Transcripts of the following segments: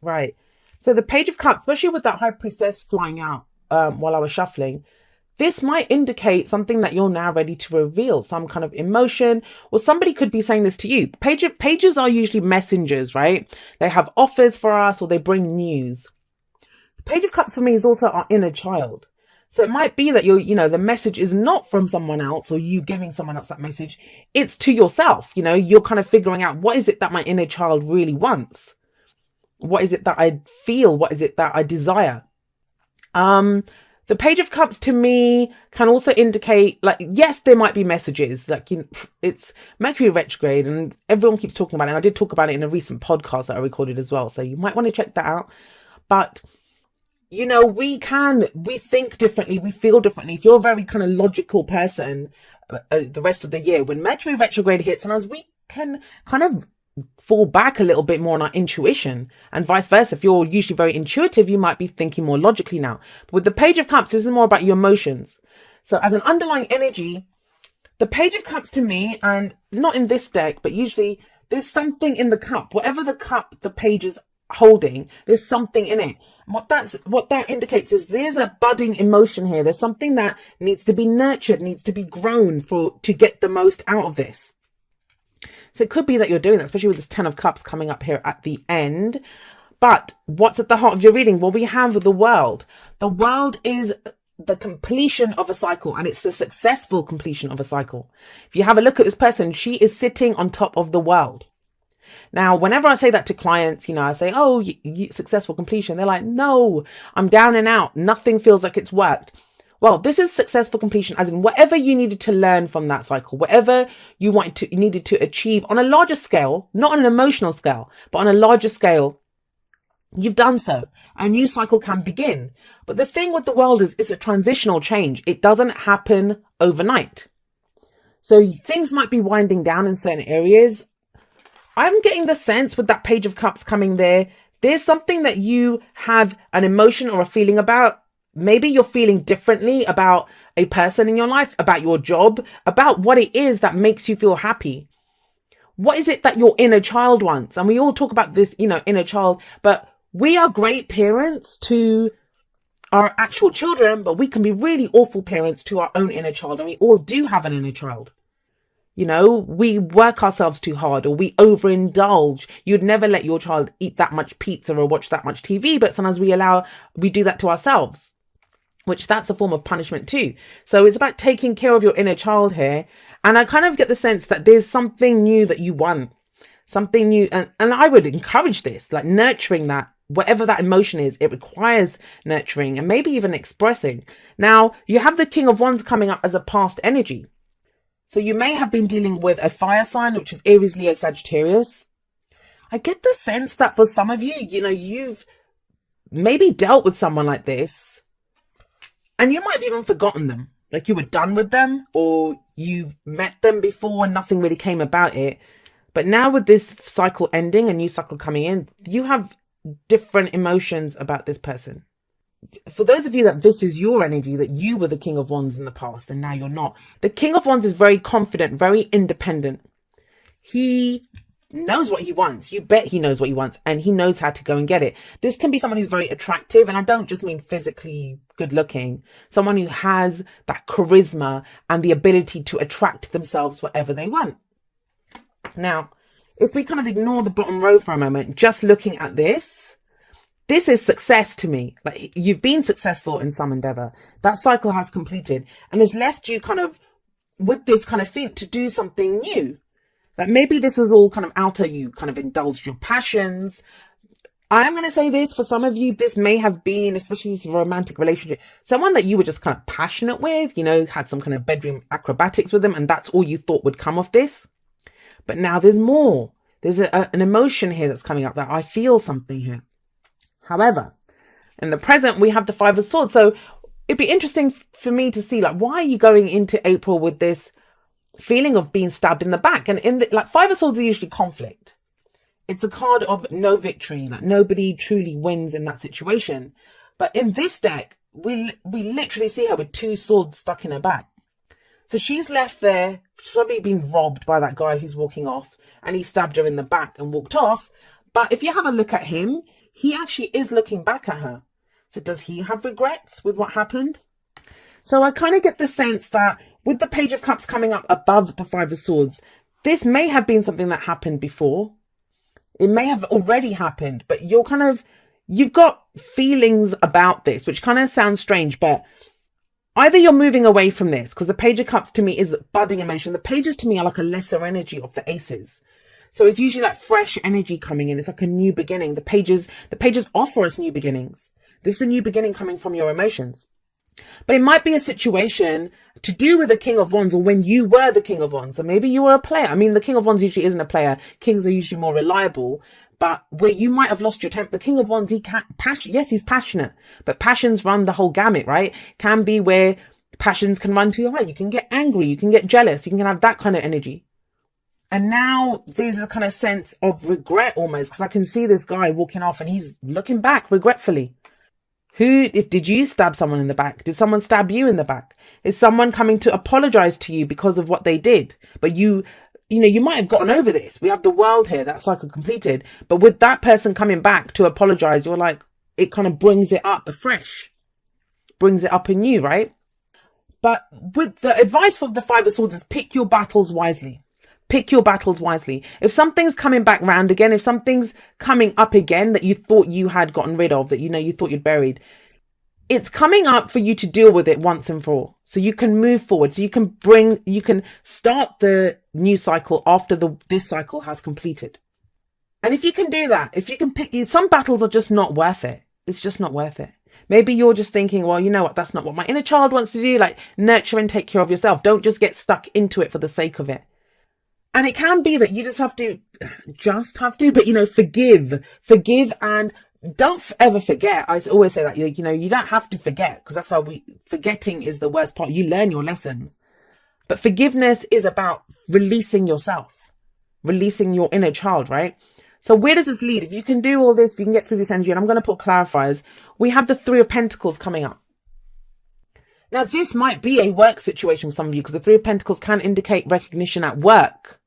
Right. So the Page of Cups, especially with that High Priestess flying out while I was shuffling, this might indicate something that you're now ready to reveal, some kind of emotion, or somebody could be saying this to you. Pages are usually messengers, right? They have offers for us or they bring news. The Page of Cups for me is also our inner child. So it might be that the message is not from someone else or you giving someone else that message. It's to yourself. You're kind of figuring out, what is it that my inner child really wants? What is it that I feel? What is it that I desire? The Page of Cups to me can also indicate, like, yes, there might be messages, like, it's Mercury retrograde and everyone keeps talking about it. And I did talk about it in a recent podcast that I recorded as well. So you might want to check that out. But, we think differently, we feel differently. If you're a very kind of logical person, the rest of the year, when Mercury retrograde hits, and as we can kind of fall back a little bit more on our intuition, and vice versa. If you're usually very intuitive, you might be thinking more logically now. But with the Page of Cups, this is more about your emotions. So as an underlying energy, the Page of Cups to me, and not in this deck, but usually there's something in the cup. Whatever the cup the page is holding, there's something in it. What that indicates is there's a budding emotion here. There's something that needs to be nurtured, needs to be grown to get the most out of this. So it could be that you're doing that, especially with this 10 of Cups coming up here at the end. But what's at the heart of your reading? Well, we have the world. The world is the completion of a cycle, and it's the successful completion of a cycle. If you have a look at this person, she is sitting on top of the world. Now, whenever I say that to clients, I say, oh, successful completion. They're like, no, I'm down and out. Nothing feels like it's worked. Well, this is successful completion, as in whatever you needed to learn from that cycle, whatever you needed to achieve on a larger scale, not on an emotional scale, but on a larger scale, you've done so. A new cycle can begin. But the thing with the world is it's a transitional change. It doesn't happen overnight. So things might be winding down in certain areas. I'm getting the sense with that Page of Cups coming there, there's something that you have an emotion or a feeling about. Maybe you're feeling differently about a person in your life, about your job, about what it is that makes you feel happy. What is it that your inner child wants? And we all talk about this, inner child, but we are great parents to our actual children, but we can be really awful parents to our own inner child. And we all do have an inner child. We work ourselves too hard, or we overindulge. You'd never let your child eat that much pizza or watch that much TV, but sometimes we do that to ourselves, which that's a form of punishment too. So it's about taking care of your inner child here. And I kind of get the sense that there's something new that you want, something new. And I would encourage this, like nurturing that, whatever that emotion is, it requires nurturing and maybe even expressing. Now you have the King of Wands coming up as a past energy. So you may have been dealing with a fire sign, which is Aries, Leo, Sagittarius. I get the sense that for some of you, you've maybe dealt with someone like this, and you might have even forgotten them. Like you were done with them, or you met them before and nothing really came about it. But now with this cycle ending, a new cycle coming in, you have different emotions about this person. For those of you that this is your energy, that you were the King of Wands in the past and now you're not. The King of Wands is very confident, very independent. He knows what he wants. You bet he knows what he wants, and he knows how to go and get it. This can be someone who's very attractive, and I don't just mean physically good looking. Someone who has that charisma and the ability to attract themselves whatever they want. Now, if we kind of ignore the bottom row for a moment, just looking at this is success to me. Like, you've been successful in some endeavor. That cycle has completed and has left you kind of with this kind of feeling to do something new. Like maybe this was all kind of outer, you kind of indulged your passions. I'm going to say this, for some of you, this may have been, especially this romantic relationship, someone that you were just kind of passionate with, had some kind of bedroom acrobatics with them, and that's all you thought would come of this. But now there's more. There's an emotion here that's coming up, that I feel something here. However, in the present, we have the Five of Swords. So it'd be interesting for me to see, like, why are you going into April with this feeling of being stabbed in the back? And Five of Swords are usually conflict. It's a card of no victory. Like, nobody truly wins in that situation. But in this deck, we literally see her with two swords stuck in her back. So she's left there, probably been robbed by that guy who's walking off, and he stabbed her in the back and walked off. But if you have a look at him, he actually is looking back at her. So does he have regrets with what happened? So I kind of get the sense that with the Page of Cups coming up above the Five of Swords, this may have been something that happened before. It may have already happened, but you've got feelings about this, which kind of sounds strange, but either you're moving away from this, because the Page of Cups to me is budding emotion. The pages to me are like a lesser energy of the aces. So it's usually like fresh energy coming in. It's like a new beginning. The pages offer us new beginnings. This is a new beginning coming from your emotions. But it might be a situation to do with the King of Wands, or when you were the King of Wands, or maybe you were a player. I mean, the King of Wands usually isn't a player. Kings are usually more reliable, but where you might have lost your temper. The King of Wands, yes, he's passionate, but passions run the whole gamut, right? Can be where passions can run too high. You can get angry, you can get jealous, you can have that kind of energy. And now there's a kind of sense of regret almost, because I can see this guy walking off and he's looking back regretfully. Did you stab someone in the back? Did someone stab you in the back? Is someone coming to apologize to you because of what they did? But you might have gotten over this. We have the World here. That cycle completed. But with that person coming back to apologize, you're like, it kind of brings it up afresh. Brings it up in you, right? But with the advice of the Five of Swords is pick your battles wisely. Pick your battles wisely. If something's coming back round again, if something's coming up again that you thought you had gotten rid of, that you thought you'd buried, it's coming up for you to deal with it once and for all. So you can move forward. So you can start the new cycle after this cycle has completed. And if you can do that, if you can some battles are just not worth it. It's just not worth it. Maybe you're just thinking, well, you know what? That's not what my inner child wants to do. Like, nurture and take care of yourself. Don't just get stuck into it for the sake of it. And it can be that you just have to, but forgive and don't ever forget. I always say that, you don't have to forget, because that's forgetting is the worst part. You learn your lessons, but forgiveness is about releasing yourself, releasing your inner child, right? So where does this lead? If you can do all this, if you can get through this energy, and I'm going to put clarifiers, we have the Three of Pentacles coming up. Now, this might be a work situation for some of you, because the Three of Pentacles can indicate recognition at work.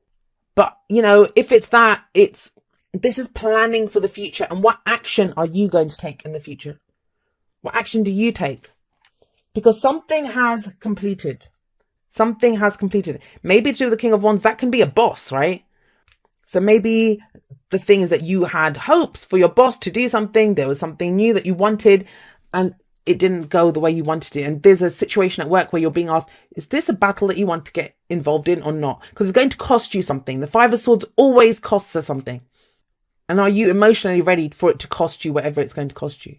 But, if it's that, this is planning for the future. And what action are you going to take in the future? What action do you take? Because something has completed. Something has completed. Maybe it's to do with the King of Wands. That can be a boss, right? So maybe the thing is that you had hopes for your boss to do something. There was something new that you wanted, and it didn't go the way you wanted it. And there's a situation at work where you're being asked, is this a battle that you want to get involved in or not? Because it's going to cost you something. The Five of Swords always costs us something. And are you emotionally ready for it to cost you whatever it's going to cost you?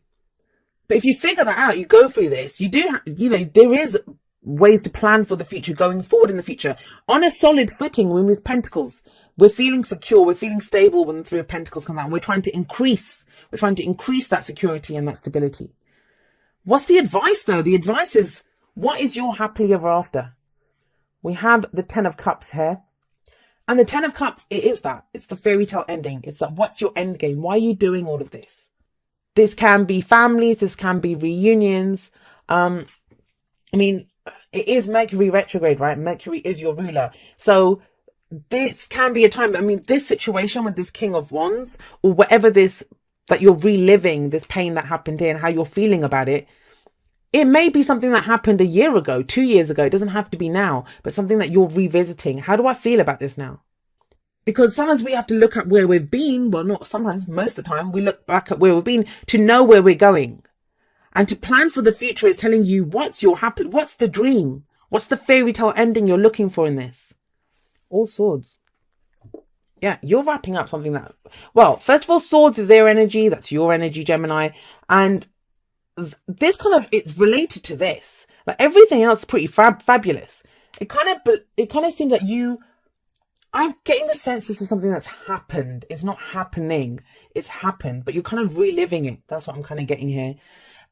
But if you figure that out, you go through this, you do, there is ways to plan for the future, going forward in the future. On a solid footing with these Pentacles, we're feeling secure, we're feeling stable when the Three of Pentacles come out. And we're trying to increase that security and that stability. What's the advice though? The advice is, what is your happily ever after? We have the Ten of Cups here. And the Ten of Cups, it is that. It's the fairy tale ending. It's like, what's your end game? Why are you doing all of this? This can be families. This can be reunions. It is Mercury retrograde, right? Mercury is your ruler. So this can be a time. This situation with this King of Wands, or whatever this, that you're reliving, this pain that happened here and how you're feeling about it. It may be something that happened a year ago, 2 years ago. It doesn't have to be now, but something that you're revisiting. How do I feel about this now? Because sometimes we have to look at where we've been. Well, not sometimes, most of the time we look back at where we've been to know where we're going. And to plan for the future is telling you what's the dream? What's the fairy tale ending you're looking for in this? All Swords. Yeah, you're wrapping up something that, well, first of all, Swords is their energy. That's your energy, Gemini. And this it's related to this. Like everything else is pretty fabulous. It kind of seems like I'm getting the sense this is something that's happened. It's not happening. It's happened, but you're kind of reliving it. That's what I'm kind of getting here.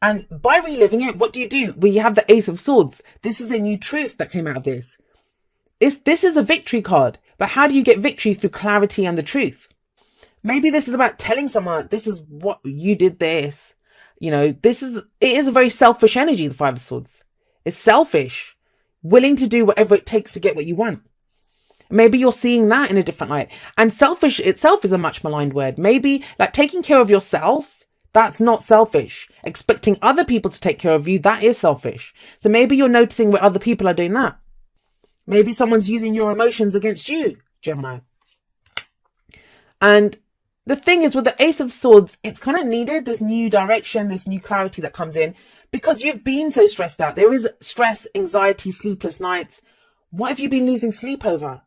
And by reliving it, what do? Well, you have the Ace of Swords. This is a new truth that came out of this. This is a victory card. But how do you get victory? Through clarity and the truth. Maybe this is about telling someone, this is what you did this. It is a very selfish energy, the Five of Swords. It's selfish, willing to do whatever it takes to get what you want. Maybe you're seeing that in a different light. And selfish itself is a much maligned word. Maybe like taking care of yourself That's not selfish. Expecting other people to take care of you, that is selfish. So maybe you're noticing where other people are doing that. Maybe someone's using your emotions against you, Gemini. And the thing is, with the Ace of Swords, it's kind of needed, this new direction, this new clarity that comes in, because you've been so stressed out. There is stress, anxiety, sleepless nights. What have you been losing sleep over?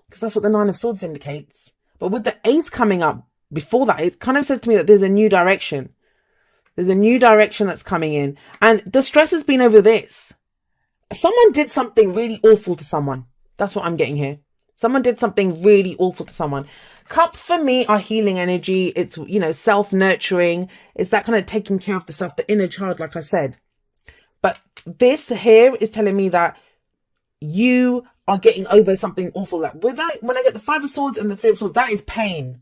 Because that's what the Nine of Swords indicates. But with the Ace coming up before that, it kind of says to me that there's a new direction. There's a new direction that's coming in. And the stress has been over this. Someone did something really awful to someone. That's what I'm getting here. Someone did something really awful to someone. Cups for me are healing energy. It's, you know, self-nurturing. It's that kind of taking care of the stuff, the inner child, like I said. But this here is telling me that you are getting over something awful. That with that, when I get the Five of Swords and the Three of Swords, that is pain.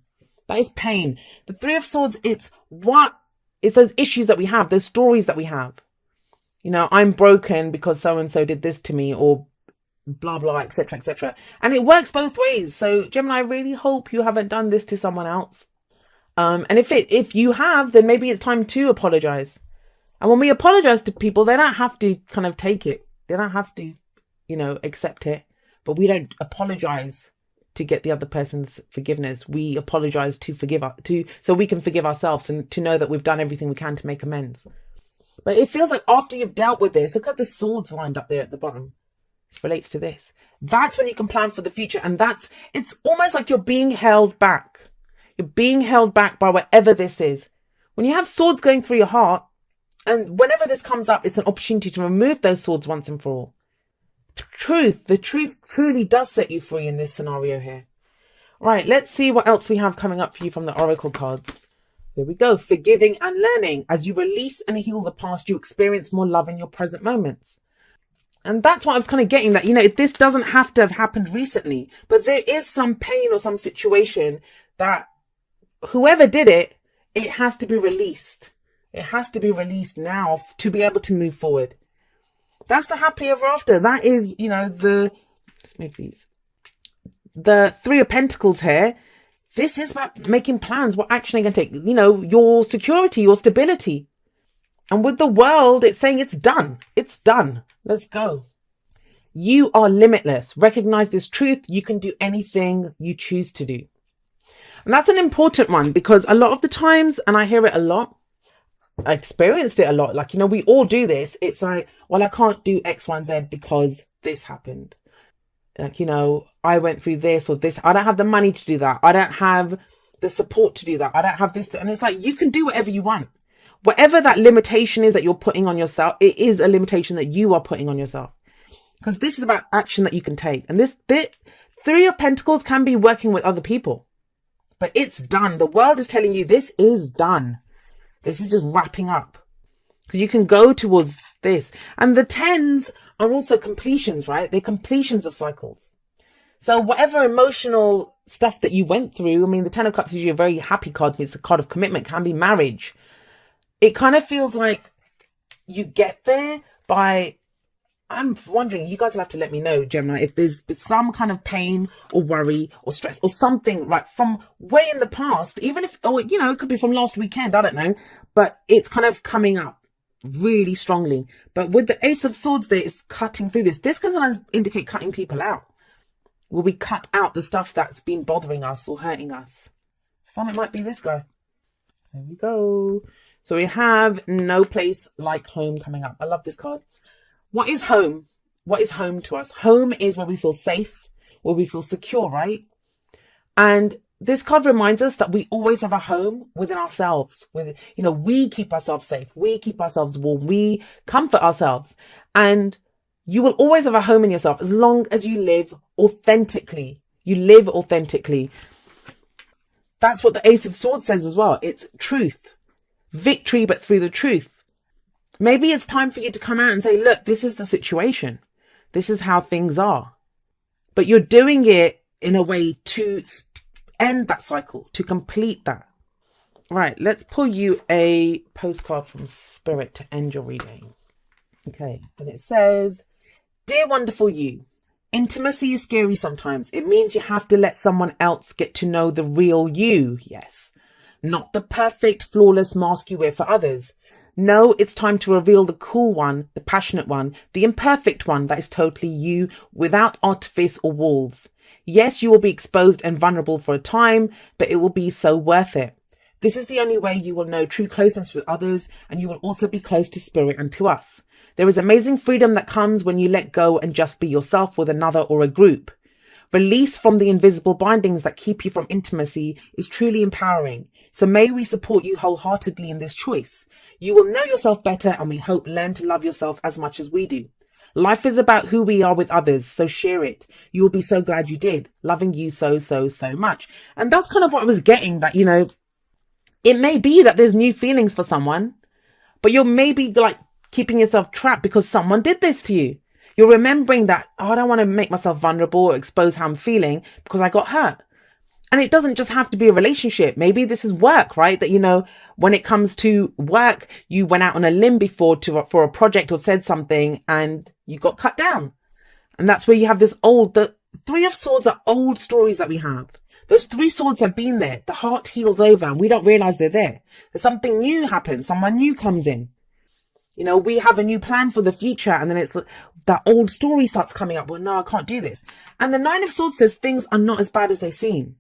That is pain. The Three of Swords, it's those issues that we have, those stories that we have. You know, I'm broken because so-and-so did this to me, or blah, blah, etc., etc. And it works both ways. So, Gemini, I really hope you haven't done this to someone else. And if you have, then maybe it's time to apologize. And when we apologize to people, they don't have to kind of take it. They don't have to, you know, accept it. But we don't apologize to get the other person's forgiveness. We apologize to so we can forgive ourselves and to know that we've done everything we can to make amends. But it feels like after you've dealt with this, look at the swords lined up there at the bottom. It relates to this. That's when you can plan for the future. And it's almost like you're being held back. You're being held back by whatever this is. When you have swords going through your heart, and whenever this comes up, it's an opportunity to remove those swords once and for all. The truth truly does set you free in this scenario here. Right, let's see what else we have coming up for you from the Oracle cards. There we go. Forgiving and learning. As you release and heal the past, you experience more love in your present moments. And that's what I was kind of getting, that, you know, this doesn't have to have happened recently, but there is some pain or some situation that whoever did it, it has to be released. It has to be released now to be able to move forward. That's the happily ever after. That is, you know, let's move these. The Three of Pentacles here. This is about making plans. What action are you going to take? You know, your security, your stability. And with the World, it's saying it's done. It's done. Let's go. You are limitless. Recognize this truth. You can do anything you choose to do. And that's an important one, because a lot of the times, and I hear it a lot, I experienced it a lot. Like, you know, we all do this. It's like, well, I can't do X, Y, and Z because this happened. Like, you know, I went through this or this. I don't have the money to do that. I don't have the support to do that. I don't have this. And it's like, you can do whatever you want. Whatever that limitation is that you're putting on yourself, it is a limitation that you are putting on yourself. Because this is about action that you can take. And this Three of Pentacles can be working with other people. But it's done. The World is telling you this is done. This is just wrapping up. Because you can go towards this. And the Tens are also completions, right? They're completions of cycles. So whatever emotional stuff that you went through, I mean, the Ten of Cups is usually a very happy card. It's a card of commitment. It can be marriage. It kind of feels like you get there by, I'm wondering, you guys will have to let me know, Gemini, if there's some kind of pain or worry or stress or something, right, from way in the past, even if, or, you know, it could be from last weekend, I don't know, but it's kind of coming up really strongly. But with the Ace of Swords there, it's cutting through this. This can sometimes indicate cutting people out. Will we cut out the stuff that's been bothering us or hurting us? Some, it might be this guy. There we go. So we have No Place Like Home coming up. I love this card. What is home? What is home to us? Home is where we feel safe, where we feel secure, right? And this card reminds us that we always have a home within ourselves. With, you know, we keep ourselves safe. We keep ourselves warm. We comfort ourselves. And you will always have a home in yourself as long as you live authentically. You live authentically. That's what the Ace of Swords says as well. It's truth. Victory, but through the truth. Maybe it's time for you to come out and say, look, this is the situation. This is how things are. But you're doing it in a way to end that cycle, to complete that. Right, let's pull you a postcard from Spirit to end your reading. Okay, and it says, Dear wonderful you, intimacy is scary sometimes. It means you have to let someone else get to know the real you. Yes. not the perfect, flawless mask you wear for others. No, it's time to reveal the cool one, the passionate one, the imperfect one that is totally you, without artifice or walls. Yes, you will be exposed and vulnerable for a time, but it will be so worth it. This is the only way you will know true closeness with others, and you will also be close to spirit and to us. There is amazing freedom that comes when you let go and just be yourself with another or a group. Release from the invisible bindings that keep you from intimacy is truly empowering. So may we support you wholeheartedly in this choice. You will know yourself better, and we hope learn to love yourself as much as we do. Life is about who we are with others, so share it. You will be so glad you did. Loving you so much. And that's kind of what I was getting, that, you know, it may be that there's new feelings for someone, but you're maybe like keeping yourself trapped because someone did this to you. You're remembering that, oh, I don't want to make myself vulnerable or expose how I'm feeling because I got hurt. And it doesn't just have to be a relationship. Maybe this is work, right? That, you know, when it comes to work, you went out on a limb before for a project or said something and you got cut down. And that's where you have the Three of Swords are old stories that we have. Those three swords have been there. The heart heals over and we don't realize they're there. There's something new happens. Someone new comes in. You know, we have a new plan for the future, and then it's that old story starts coming up. Well, no, I can't do this. And the Nine of Swords says things are not as bad as they seem.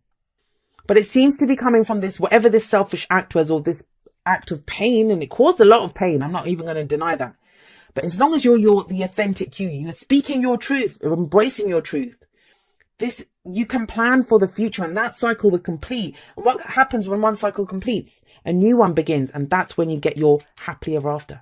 But it seems to be coming from this, whatever this selfish act was, or this act of pain, and it caused a lot of pain. I'm not even going to deny that. But as long as you're the authentic you know, speaking your truth, or embracing your truth, you can plan for the future, and that cycle will complete. And what happens when one cycle completes? A new one begins, and that's when you get your happily ever after.